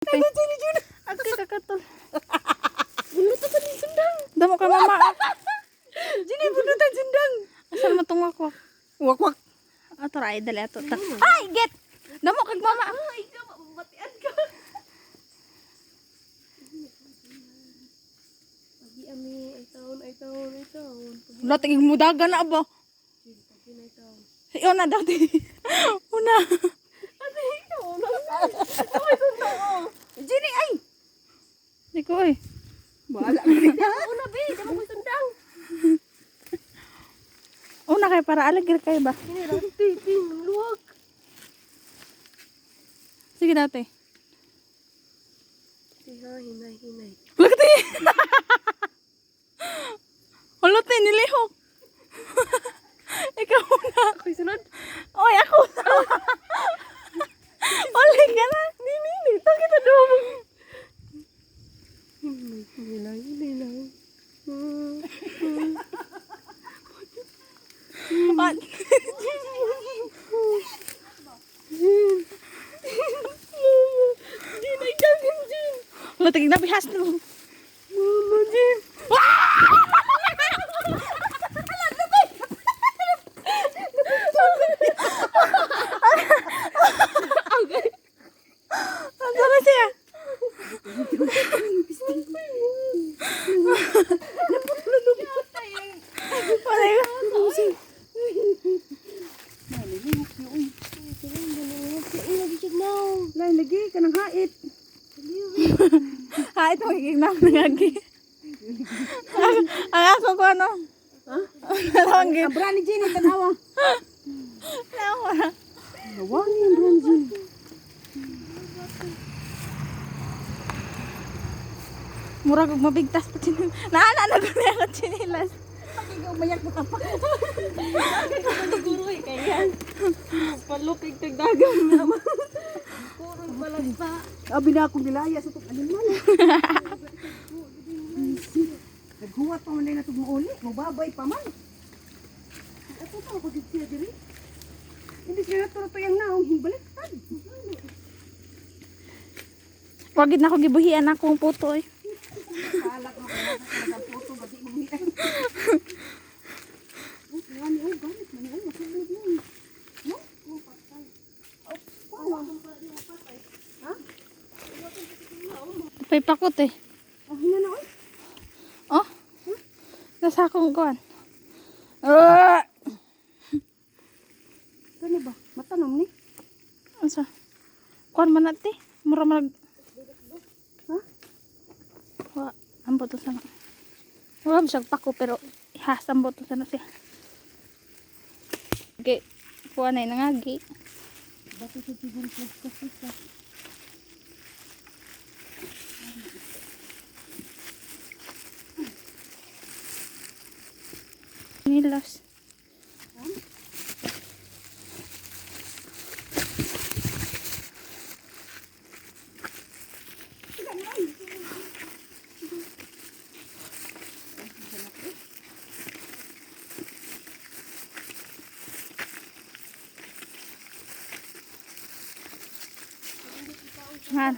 Agkay kakatol. Bulutan sa sundang. Damo ka mama. Jini bulutan sundang. Asal mo tong wakwak. Wakwak. Ato ra ay dali ato. Ay, get. Damo kag mama. Ay, ikaw mabatian ka. Pagi ami ay taon. Wala tingig mudaga na ba? Pagi na taon. Iyo na dati. Una. Ate, ikaw lang. Ay, sundang. Jini ay. Di ko eh. Bahala ka rin. Una, be. Dama ko sundang. Una kay para alagir kayo ba? Ini rati, ting, luwag. Sige dati. Hinay. Lagti. Huluti nilihok. Ikaw na. Ako'y sunod. Oy, ako na. Uli ka na. Nini, takit na doon. Hinay lang. What? Jin, ay gagin, Jin. Wala tingig na bihas no. Mama, Jin. Asa na siya? Wala yun. Lain lagi ka ng hait. Ha, ito magiging nangagi. Ang aso ko ano? Ha? Nangagi. Abra ni Jin, tanawa. Nawa. Nawa ni Abra ni Jin. Murag og mabigtas pa sin. Naana na ko na chinilas. Ikaw mayak mo tapak. Siguro kaya. Palupig tagdagang naman. Purong balagpa. Abi na akong nilaya sa itong animal. Naghuwat pa man na itong uli. Mababay pa man. Ito pa ako dito siya diri. Hindi siya natutuyang naong himbaliktad. Wagid na ko gibuhian akong puto eh. Kalak mo kaya sa puto basi mo ni. Ano ay gamit man ay masubod mo. No? Ko patay. Ha? Pay pakot eh. Ah, hina na oy. Oh. Nasa akong kuan. Kani ba? Matanom ni. Asa? Kuan man nati. Mura mag. Ha? Wa, ambo to sana. Wala siya pako pero ihasam to sana siya. Okay. Kuan ay nangagi. Bato sa siguro kasi sa. Nilas. Han.